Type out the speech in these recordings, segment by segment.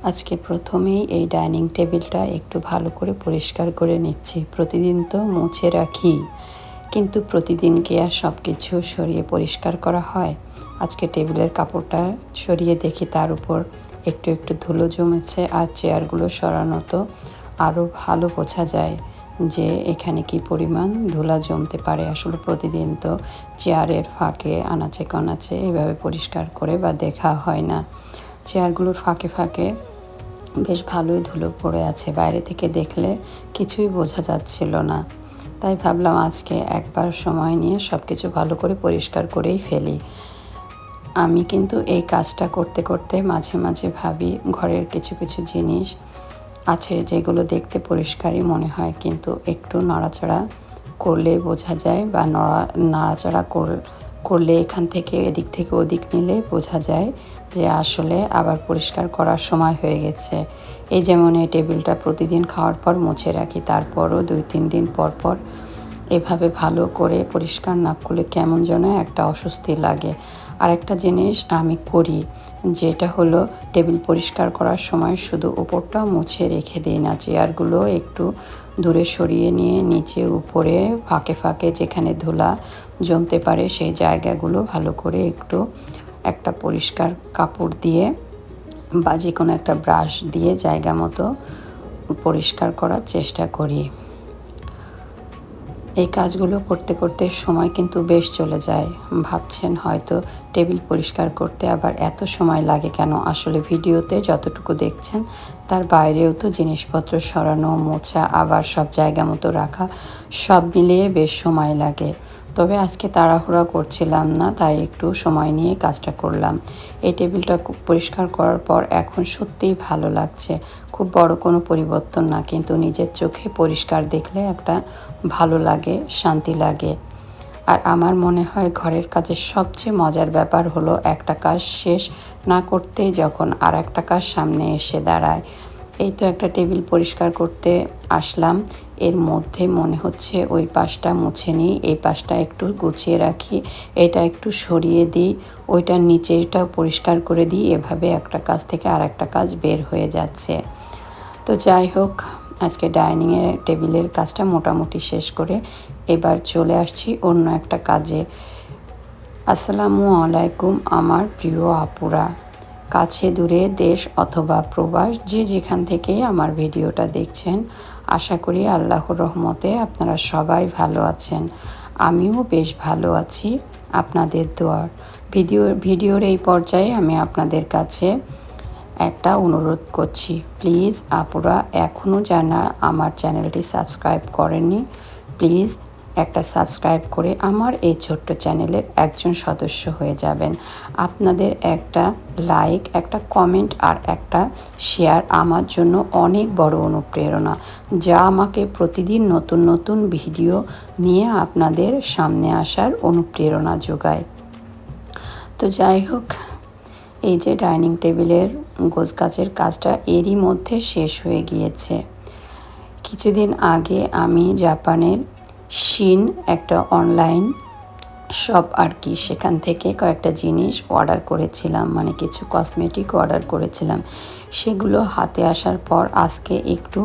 আজকে প্রথমেই এই ডাইনিং টেবিলটা একটু ভালো করে পরিষ্কার করে নিচ্ছি। প্রতিদিন তো মুছে রাখি, কিন্তু প্রতিদিন কি আর সব কিছু সরিয়ে পরিষ্কার করা হয়? আজকে টেবিলের কাপড়টা সরিয়ে দেখি তার উপর একটু একটু ধুলো জমেছে, আর চেয়ারগুলো সরানো তো আরও ভালো বোঝা যায় যে এখানে কি পরিমাণ ধুলা জমতে পারে। আসলে প্রতিদিন তো চেয়ারের ফাঁকে আনাচে কানাচে এভাবে পরিষ্কার করে বা দেখা হয় না। চেয়ারগুলোর ফাঁকে ফাঁকে বেশ ভালোই ধুলো পড়ে আছে, বাইরে থেকে দেখলে কিছুই বোঝা যাচ্ছিল না। তাই ভাবলাম আজকে একবার সময় নিয়ে সব কিছু ভালো করে পরিষ্কার করেই ফেলি। আমি কিন্তু এই কাজটা করতে করতে মাঝে মাঝে ভাবি ঘরের কিছু কিছু জিনিস আছে যেগুলো দেখতে পরিষ্কারই মনে হয়, কিন্তু একটু নাড়াচাড়া করলে বোঝা যায়, বা নাড়াচাড়া করলে এখান থেকে এদিক থেকে ওদিক নিলে বোঝা যায় যে আসলে আবার পরিষ্কার করার সময় হয়ে গেছে। এই যেমন এই টেবিলটা প্রতিদিন খাওয়ার পর মুছে রাখি, তারপরও 2-3 দিন পর পর এভাবে ভালো করে পরিষ্কার না করলে কেমন যেন একটা অস্বস্তি লাগে। আরেকটা জিনিস আমি করি, যেটা হলো টেবিল পরিষ্কার করার সময় শুধু উপরটা মুছে রেখে দিই না, চেয়ারগুলো একটু দূরে সরিয়ে নিয়ে নিচে উপরে ফাঁকে ফাঁকে যেখানে ধুলা জমতে পারে সেই জায়গাগুলো ভালো করে একটু একটা পরিষ্কার কাপড় দিয়ে বা যে কোনো একটা ব্রাশ দিয়ে জায়গা মতো পরিষ্কার করার চেষ্টা করি। এই কাজগুলো করতে করতে সময় কিন্তু বেশ চলে যায়। ভাবছেন হয়তো টেবিল পরিষ্কার করতে আবার এত সময় লাগে কেন? আসলে ভিডিওতে যতটুকু দেখছেন তার বাইরেও তো জিনিসপত্র সরানো, মোছা, আবার সব জায়গা মতো রাখা, সব মিলিয়ে বেশ সময় লাগে। তবে আজকে তাড়াহুড়া করছিলাম না, তাই একটু সময় নিয়ে কাজটা করলাম। এই টেবিলটা পরিষ্কার করার পর এখন সত্যিই ভালো লাগছে। খুব বড় কোনো পরিবর্তন না, কিন্তু নিজের চোখে পরিষ্কার দেখলে একটা ভালো লাগে, শান্তি লাগে। আর আমার মনে হয় ঘরের কাজের সবচেয়ে মজার ব্যাপার হলো একটা কাজ শেষ না করতেই যখন আর একটা কাজ সামনে এসে দাঁড়ায়। এই তো একটা টেবিল পরিষ্কার করতে আসলাম, এর মধ্যে মনে হচ্ছে ওই পাশটা মুছে নিই, এই পাশটা একটু গুছিয়ে রাখি, এটা একটু সরিয়ে দিই, ওইটার নিচেরটাও পরিষ্কার করে দিই। এভাবে একটা কাজ থেকে আর একটা কাজ বের হয়ে যাচ্ছে। তো যাই হোক, আজকে ডাইনিংয়ের টেবিলের কাজটা মোটামুটি শেষ করে এবার চলে আসছি অন্য একটা কাজে। আসসালামু আলাইকুম আমার প্রিয় আপুরা, কাছে দূরে দেশ অথবা প্রবাস, যে যেখান থেকেই আমার ভিডিওটা দেখছেন, আশা করি আল্লাহর রহমতে আপনারা সবাই ভালো আছেন। আমিও বেশ ভালো আছি আপনাদের দোয়ার। ভিডিওর এই পর্যায়ে আমি আপনাদের কাছে একটা অনুরোধ করছি, প্লিজ আপুরা এখনও যারা আমার চ্যানেলটি সাবস্ক্রাইব করেননি, প্লিজ একটা সাবস্ক্রাইব করে আমার এই ছোট্ট চ্যানেলের একজন সদস্য হয়ে যাবেন। আপনাদের একটা লাইক, একটা কমেন্ট আর একটা শেয়ার আমার জন্য অনেক বড় অনুপ্রেরণা, যা আমাকে প্রতিদিন নতুন নতুন ভিডিও নিয়ে আপনাদের সামনে আসার অনুপ্রেরণা যোগায়। তো যাই হোক, এই যে ডাইনিং টেবিলের গোছগাছের কাজটা এরই মধ্যে শেষ হয়ে গিয়েছে। কিছুদিন আগে আমি জাপানের শিন একটা অনলাইন শপ আর কি, সেখান থেকে কয়েকটা জিনিস অর্ডার করেছিলাম, মানে কিছু কসমেটিক অর্ডার করেছিলাম। সেগুলো হাতে আসার পর আজকে একটু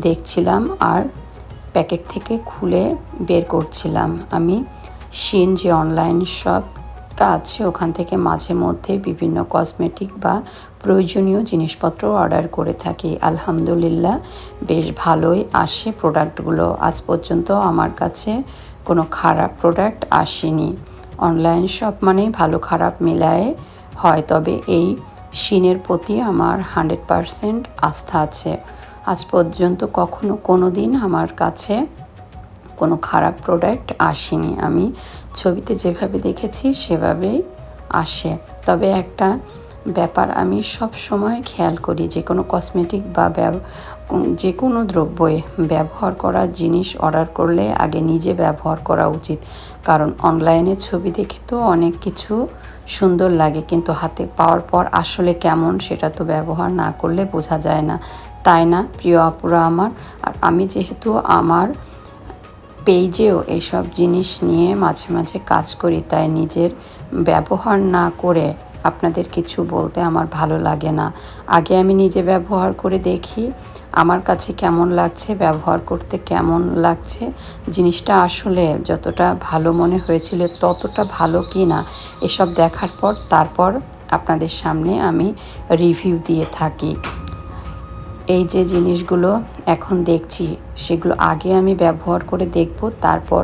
দেখছিলাম আর প্যাকেট থেকে খুলে বের করছিলাম। আমি শিন যে অনলাইন শপটা আছে ওখান থেকে মাঝে মধ্যে বিভিন্ন কসমেটিক বা প্রয়োজনীয় জিনিসপত্র অর্ডার করে থাকি। আলহামদুলিল্লাহ বেশ ভালোই আসে প্রোডাক্টগুলো। আজ পর্যন্ত আমার কাছে কোনো খারাপ প্রোডাক্ট আসেনি। অনলাইন শপ মানে ভালো খারাপ মেলায় হয়, তবে এই শিনের প্রতি আমার 100% আস্থা আছে। আজ পর্যন্ত কখনো কোনো দিন আমার কাছে কোনো খারাপ প্রোডাক্ট আসেনি। আমি ছবিতে যেভাবে দেখেছি সেভাবেই আসে। তবে একটা ব্যাপার আমি সব সময় খেয়াল করি, যে কোনো কসমেটিক বা যে কোনো দ্রব্যে ব্যবহার করা জিনিস অর্ডার করলে আগে নিজে ব্যবহার করা উচিত। কারণ অনলাইনে ছবি দেখে তো অনেক কিছু সুন্দর লাগে, কিন্তু হাতে পাওয়ার পর আসলে কেমন সেটা তো ব্যবহার না করলে বোঝা যায় না, তাই না প্রিয় আপুরা আমার? আর আমি যেহেতু আমার পেজেও এইসব জিনিস নিয়ে মাঝে মাঝে কাজ করি, তাই নিজের ব্যবহার না করে আপনাদের কিছু বলতে আমার ভালো লাগে না। আগে আমি নিজে ব্যবহার করে দেখি আমার কাছে কেমন লাগছে, ব্যবহার করতে কেমন লাগছে, জিনিসটা আসলে যতটা ভালো মনে হয়েছিল ততটা ভালো কি না এসব দেখার পর তারপর আপনাদের সামনে আমি রিভিউ দিয়ে থাকি। এই যে জিনিসগুলো এখন দেখছি সেগুলো আগে আমি ব্যবহার করে দেখব, তারপর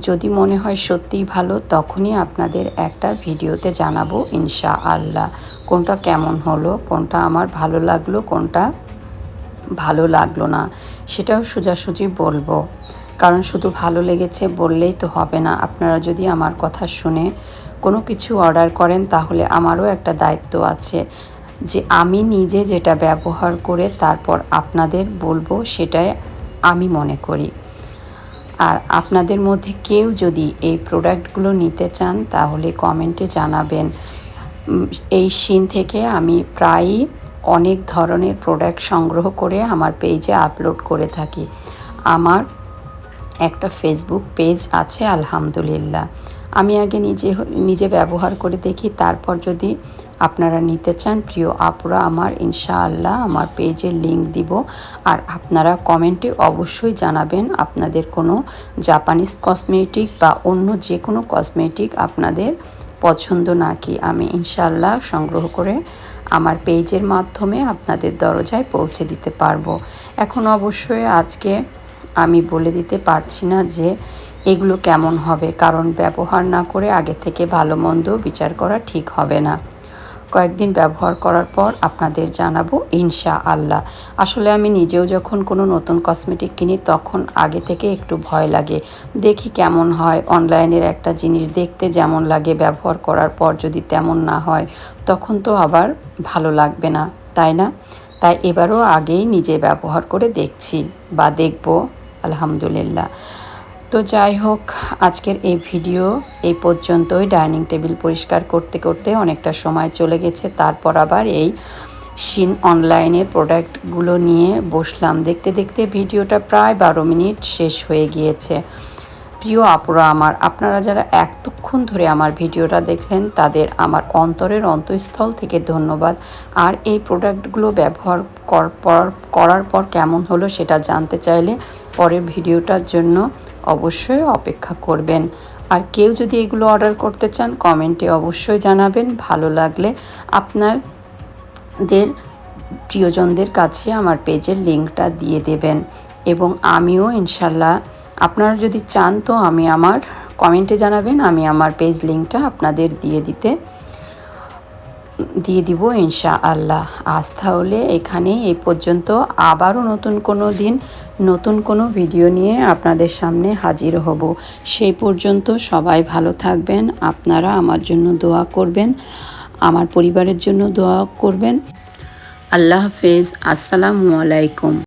যদি মনে হয় সত্যিই ভালো তখনই আপনাদের একটা ভিডিওতে জানাবো ইনশাআল্লাহ কোনটা কেমন হলো, কোনটা আমার ভালো লাগলো, কোনটা ভালো লাগলো না সেটাও সোজাসুজি বলবো। কারণ শুধু ভালো লেগেছে বললেই তো হবে না। আপনারা যদি আমার কথা শুনে কোনো কিছু অর্ডার করেন তাহলে আমারও একটা দায়িত্ব আছে যে আমি নিজে যেটা ব্যবহার করে তারপর আপনাদের বলবো, সেটাই আমি মনে করি। আর আপনাদের মধ্যে কেউ যদি এই প্রোডাক্টগুলো নিতে চান তাহলে কমেন্টে জানাবেন। এই শিন থেকে আমি প্রায়ই অনেক ধরনের প্রোডাক্ট সংগ্রহ করে আমার পেজে আপলোড করে থাকি। আমার একটা ফেসবুক পেজ আছে আলহামদুলিল্লাহ। আমি আগে নিজে ব্যবহার করে দেখি, তারপর যদি আপনারা নিতে চান প্রিয় আপুরা আমার ইনশাআল্লাহ আমার পেজের লিংক দিব। আর আপনারা কমেন্টে অবশ্যই জানাবেন আপনাদের কোনো জাপানিজ কসমেটিক বা অন্য যে কোনো কসমেটিক আপনাদের পছন্দ নাকি। আমি ইনশাআল্লাহ সংগ্রহ করে আমার পেজের মাধ্যমে আপনাদের দরজায় পৌঁছে দিতে পারবো। এখন অবশ্যই আজকে আমি বলে দিতে পারছি না যে এগুলো কেমন হবে, কারণ ব্যবহার না করে আগে থেকে ভালো মন্দ বিচার করা ঠিক হবে না। কয়েকদিন ব্যবহার করার পর আপনাদের জানাবো ইনশাআল্লাহ। আসলে আমি নিজেও যখন কোনো নতুন কসমেটিক কিনি তখন আগে থেকে একটু ভয় লাগে, দেখি কেমন হয়। অনলাইনের একটা জিনিস দেখতে যেমন লাগে ব্যবহার করার পর যদি তেমন না হয় তখন তো আবার ভালো লাগবে না, তাই না? তাই এবারও আগেই নিজে ব্যবহার করে দেখছি বা দেখব আলহামদুলিল্লাহ। তো যাই হোক, আজকের এই ভিডিও এই পর্যন্তই। ডাইনিং টেবিল পরিষ্কার করতে করতে অনেকটা সময় চলে গেছে, তারপর আবার এই শিন অনলাইনের প্রোডাক্টগুলো নিয়ে বসলাম। দেখতে দেখতে ভিডিওটা প্রায় 12 মিনিট শেষ হয়ে গিয়েছে। প্রিয় আপুরা আমার, আপনারা যারা এতক্ষণ ধরে আমার ভিডিওটা দেখলেন তাদের আমার অন্তরের অন্তঃস্থল থেকে ধন্যবাদ। আর এই প্রোডাক্টগুলো ব্যবহার করার পর কেমন হলো সেটা জানতে চাইলে পরের ভিডিওটার জন্য অবশ্যই অপেক্ষা করবেন। আর কেউ যদি এগুলো অর্ডার করতে চান কমেন্টে অবশ্যই জানাবেন। ভালো লাগলে আপনাদের প্রিয়জনদের কাছে আমার পেজের লিঙ্কটা দিয়ে দেবেন। এবং আমিও ইনশাল্লাহ আপনারা যদি চান তো আমি আমার কমেন্টে জানাবেন, আমি আমার পেজ লিঙ্কটা আপনাদের দিয়ে দিব ইনশাআল্লাহ। আজ তাহলে এখানে এই পর্যন্ত। আবারও নতুন কোনো দিন নতুন কোনো ভিডিও নিয়ে আপনাদের সামনে হাজির হব। সেই পর্যন্ত সবাই ভালো থাকবেন। আপনারা আমার জন্য দোয়া করবেন, আমার পরিবারের জন্য দোয়া করবেন। আল্লাহ হাফেজ। আসসালামু আলাইকুম।